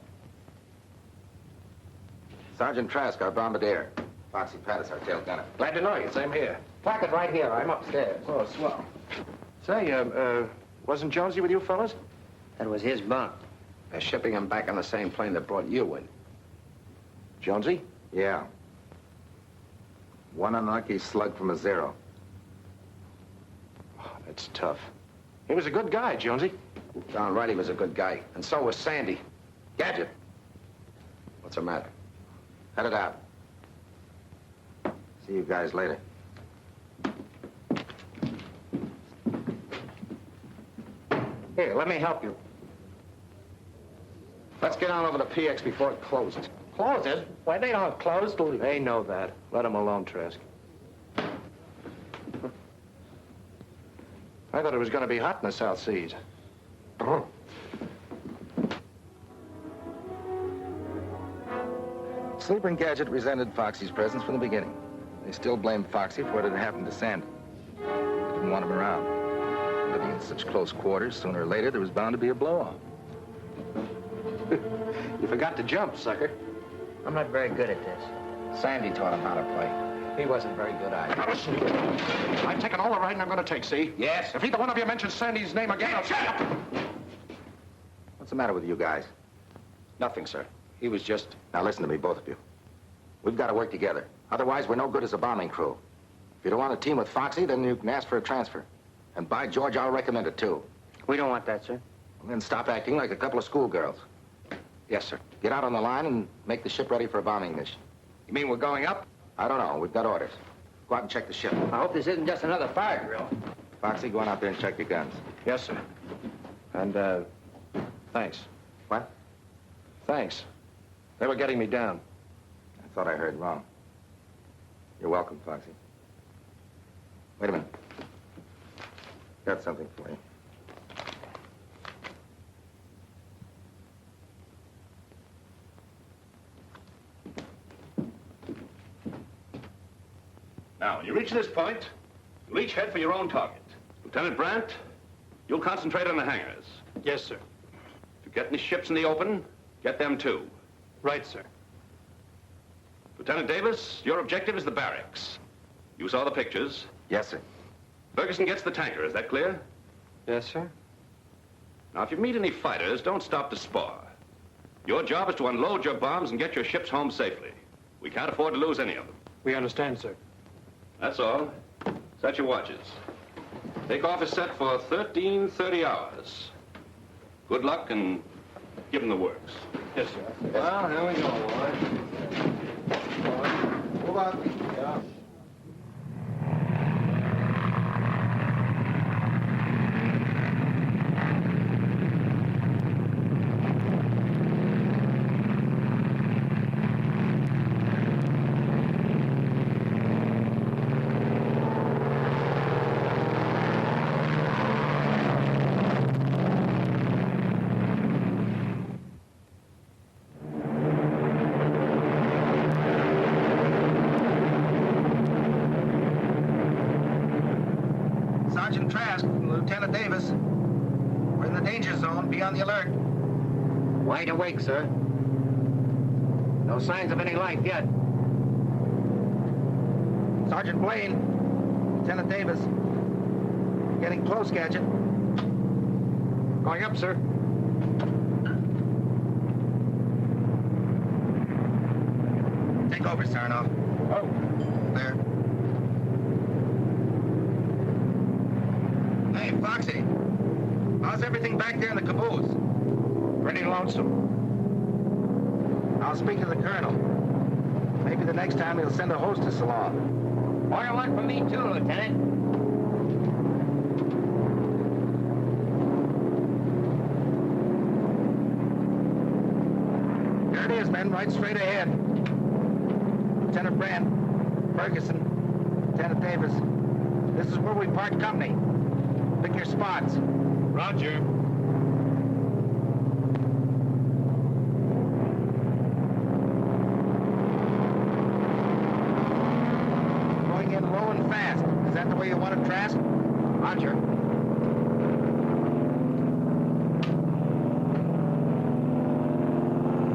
Sergeant Trask, our bombardier. Foxy Pattis, our tail gunner. Glad to know you. Same here. Placard right here. I'm upstairs. Oh, swell. Say, wasn't Jonesy with you fellas? That was his bunk. They're shipping him back on the same plane that brought you in. Jonesy? Yeah. One unlucky slug from a zero. Oh, that's tough. He was a good guy, Jonesy. Darn right he was a good guy. And so was Sandy. Gadget. What's the matter? Head it out. See you guys later. Here, let me help you. Let's get on over to PX before it closes. Closes? Why, they don't close till... They know that. Let them alone, Trask. I thought it was going to be hot in the South Seas. Sleeper and Gadget resented Foxy's presence from the beginning. They still blamed Foxy for what had happened to Sandy. They didn't want him around. Living In such close quarters, sooner or later, there was bound to be a blow-off. You forgot to jump, sucker. I'm not very good at this. Sandy taught him how to play. He wasn't very good either. Now listen, I've taken all the writing I'm going to take, see? Yes? If either one of you mentions Sandy's name again, I'll... Shut up! What's the matter with you guys? Nothing, sir. He was just... Now listen to me, both of you. We've got to work together. Otherwise, we're no good as a bombing crew. If you don't want to team with Foxy, then you can ask for a transfer. And by George, I'll recommend it, too. We don't want that, sir. And then stop acting like a couple of schoolgirls. Yes, sir. Get out on the line and make the ship ready for a bombing mission. You mean we're going up? I don't know. We've got orders. Go out and check the ship. I hope this isn't just another fire drill. Foxy, go on out there and check your guns. Yes, sir. And, thanks. What? Thanks. They were getting me down. I thought I heard wrong. You're welcome, Foxy. Wait a minute. Got something for you. Now, when you reach this point, you'll each head for your own target. Lieutenant Brandt, you'll concentrate on the hangars. Yes, sir. If you get any ships in the open, get them too. Right, sir. Lieutenant Davis, your objective is the barracks. You saw the pictures. Yes, sir. Ferguson gets the tanker, is that clear? Yes, sir. Now, if you meet any fighters, don't stop to spar. Your job is to unload your bombs and get your ships home safely. We can't afford to lose any of them. We understand, sir. That's all. Set your watches. Takeoff is set for 13:30 hours. Good luck and give them the works. Yes, sir. Well, here we go, boy. Move on. Yeah. Sergeant Trask, Lieutenant Davis. We're in the danger zone. Be on the alert. Wide awake, sir. No signs of any life yet. Sergeant Blaine, Lieutenant Davis. Getting close, Gadget. Going up, sir. Take over, Sarnoff. Oh. There. Hey, Foxy. How's everything back there in the caboose? Pretty lonesome. I'll speak to the colonel. Maybe the next time he'll send a hostess along. Order one for me, too, Lieutenant. There it is, men, right straight ahead. Lieutenant Brandt, Ferguson, Lieutenant Davis. This is where we part company. Pick your spots. Roger. Going in low and fast. Is that the way you want it, Trask? Roger.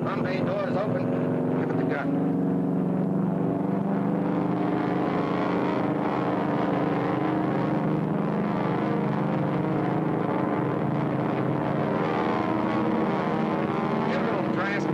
Front bay door is open. Give it the gun. Give it a little, Trask.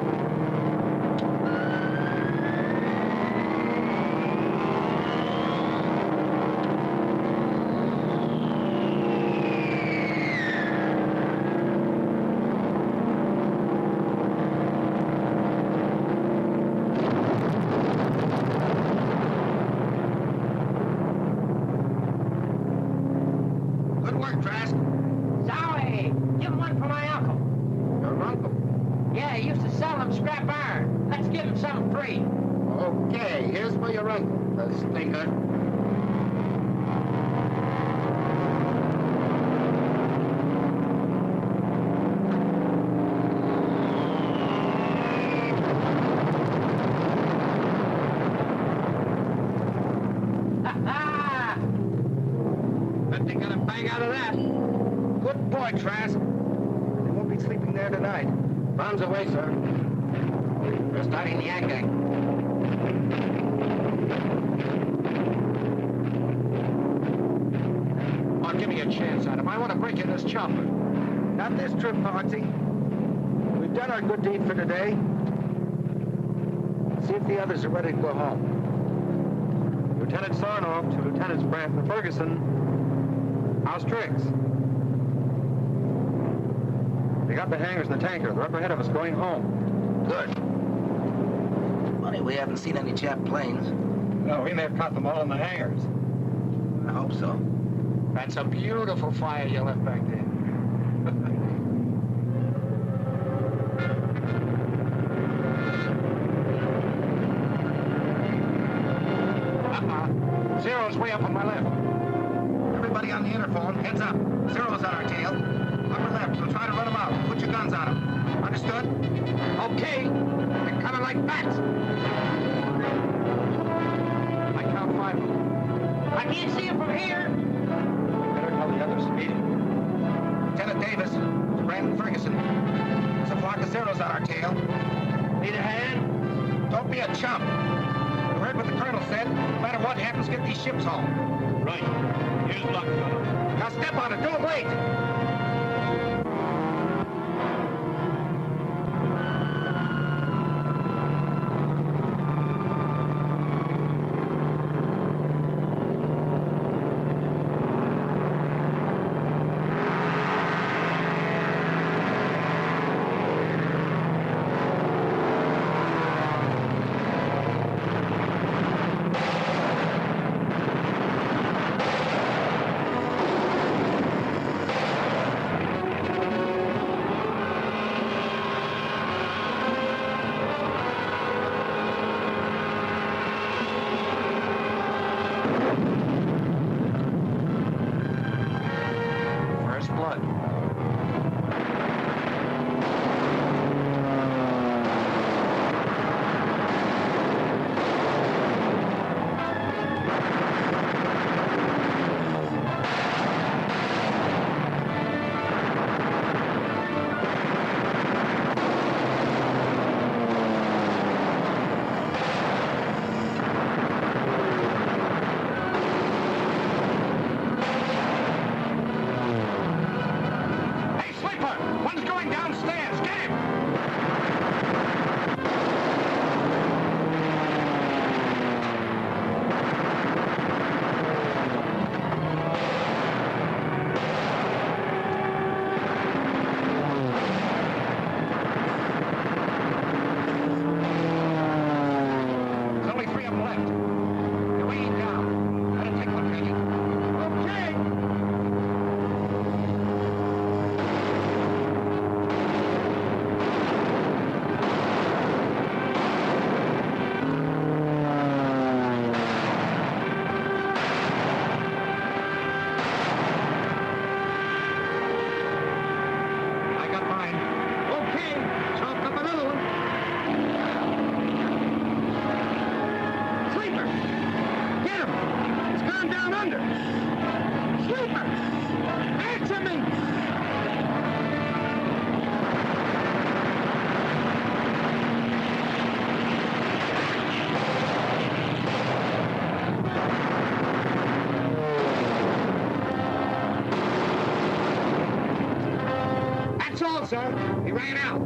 Good work, Trask. Sorry. Give him one for my uncle. Your uncle. Yeah, he used to sell them scrap iron. Let's give him something free. Okay, here's for your uncle, the stinker. Ha-ha! Bet they got a bang out of that. Good boy, Trask. They won't be sleeping there tonight. Bombs away, sir. We're starting the yanking. Oh, give me a chance, Adam. I want to break in this chopper. Not this trip, Party. We've done our good deed for today. See if the others are ready to go home. Lieutenant Sarnoff to Lieutenants Brandt and Ferguson. How's tricks? They got the hangars and the tanker. They're up ahead of us going home. Good. Funny, we haven't seen any Jap planes. No, we may have caught them all in the hangars. I hope so. That's a beautiful fire you left back there. Zero's way up on my left. Everybody on the interphone, heads up. Zero's on our tail. Upper left, we'll try to run them out. Put your guns on them. Understood? Okay. They're coming like bats. I count 5 of them. I can't see them from here. Better tell the others to meet him. Lieutenant Davis, it's Brandon Ferguson. There's a flock of Zeros on our tail. Need a hand? Don't be a chump. You heard what the colonel said. No matter what happens, get these ships home. Right. Here's luck, fellow. Now step on it. Don't wait. Sir. He ran out.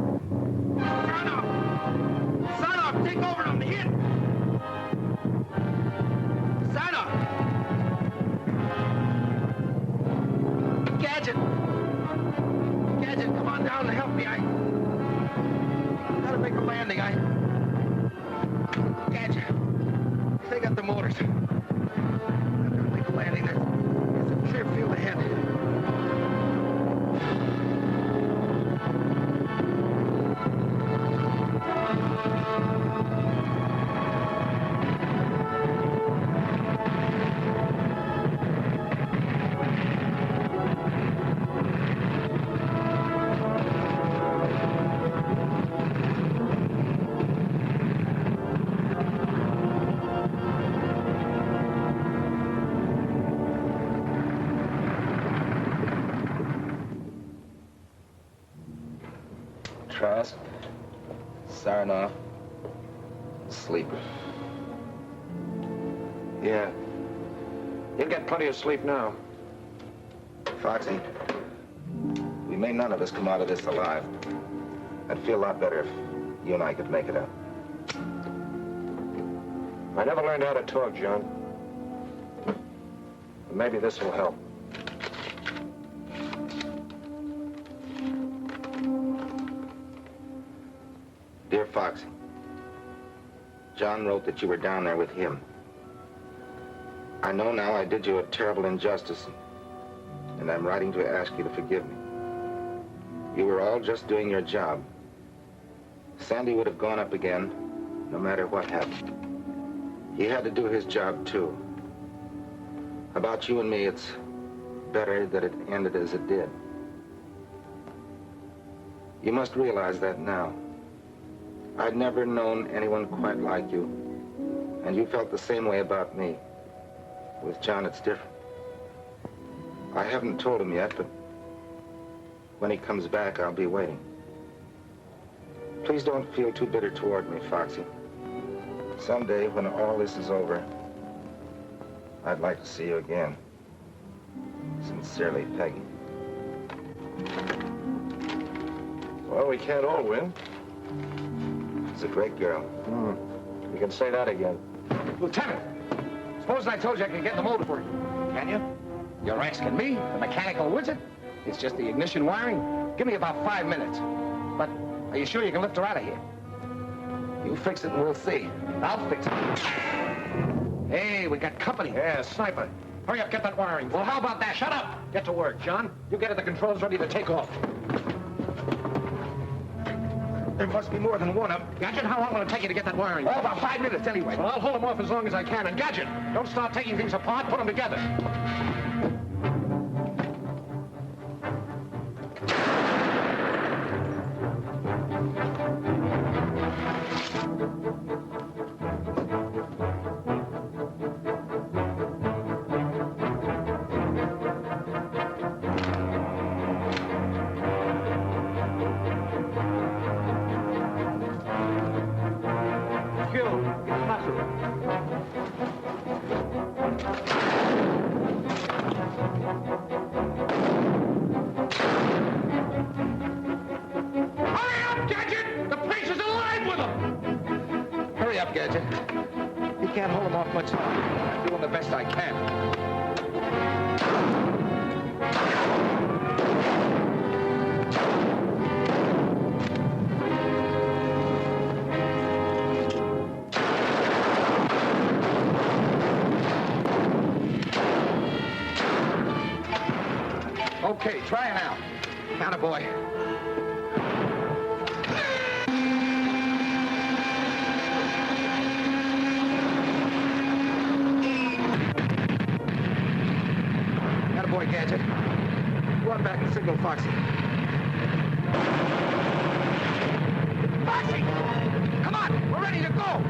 Sarnoff, take over on the hit. Sarnoff. Gadget, come on down and help me. I gotta make a landing. Gadget, they got the motors. I gotta make a landing. There's a clear field ahead. Trask, Sarnoff, Sleeper. Yeah. You'll get plenty of sleep now. Foxy, we may none of us come out of this alive. I'd feel a lot better if you and I could make it out. I never learned how to talk, John. But maybe this will help. Dear Foxy, John wrote that you were down there with him. I know now I did you a terrible injustice, and I'm writing to ask you to forgive me. You were all just doing your job. Sandy would have gone up again, no matter what happened. He had to do his job, too. About you and me, it's better that it ended as it did. You must realize that now. I'd never known anyone quite like you, and you felt the same way about me. With John, it's different. I haven't told him yet, but when he comes back, I'll be waiting. Please don't feel too bitter toward me, Foxy. Someday, when all this is over, I'd like to see you again. Sincerely, Peggy. Well, we can't all win. She's a great girl. You can say that again. Lieutenant, suppose I told you I could get the motor for you. Can you? You're asking me, the mechanical wizard? It's just the ignition wiring. Give me about 5 minutes. But are you sure you can lift her out of here? You fix it and we'll see. I'll fix it. Hey, we got company. Yeah, sniper. Hurry up, get that wiring. Well, how about that? Shut up! Get to work, John. You get at the controls ready to take off. There must be more than one up. Gadget, how long will it take you to get that wiring? Oh, about 5 minutes anyway. Well, I'll hold them off as long as I can. And Gadget, don't start taking things apart. Put them together. Gadget. You can't hold them off much longer. I'm doing the best I can. Okay, try it now. Attaboy. Gadget. Run back and signal Foxy. Foxy! Come on, we're ready to go.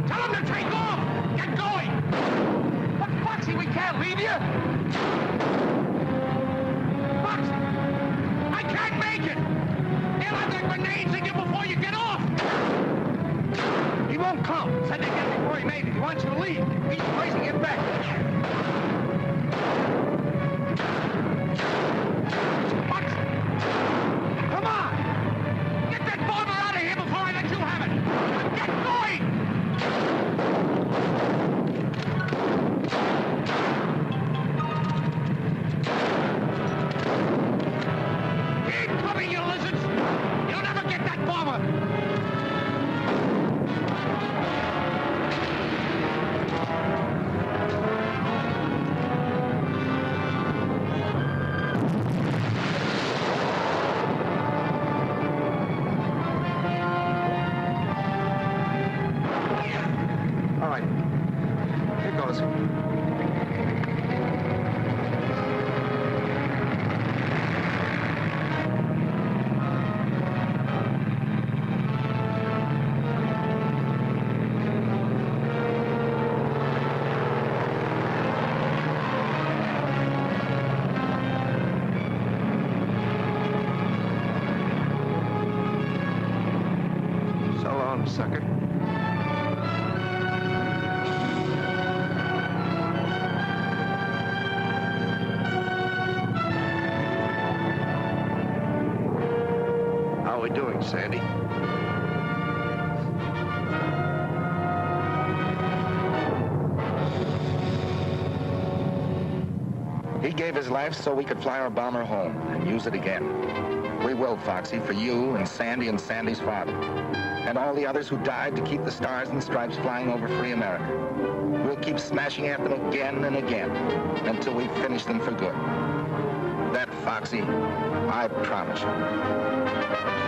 Tell him to take off. Get going. But Foxy, we can't leave you. Foxy! I can't make it. They'll have their grenades in you before you get off. He won't come. Said they get before he made it. He wants you to leave. He's racing it back. Come on! Get that bomber out of here before I let you have it! Get going! Keep coming, you lizards! You'll never get that bomber! Sandy. He gave his life so we could fly our bomber home and use it again. We will, Foxy, for you and Sandy's father. And all the others who died to keep the stars and stripes flying over free America. We'll keep smashing at them again and again until we finish them for good. That, Foxy, I promise you.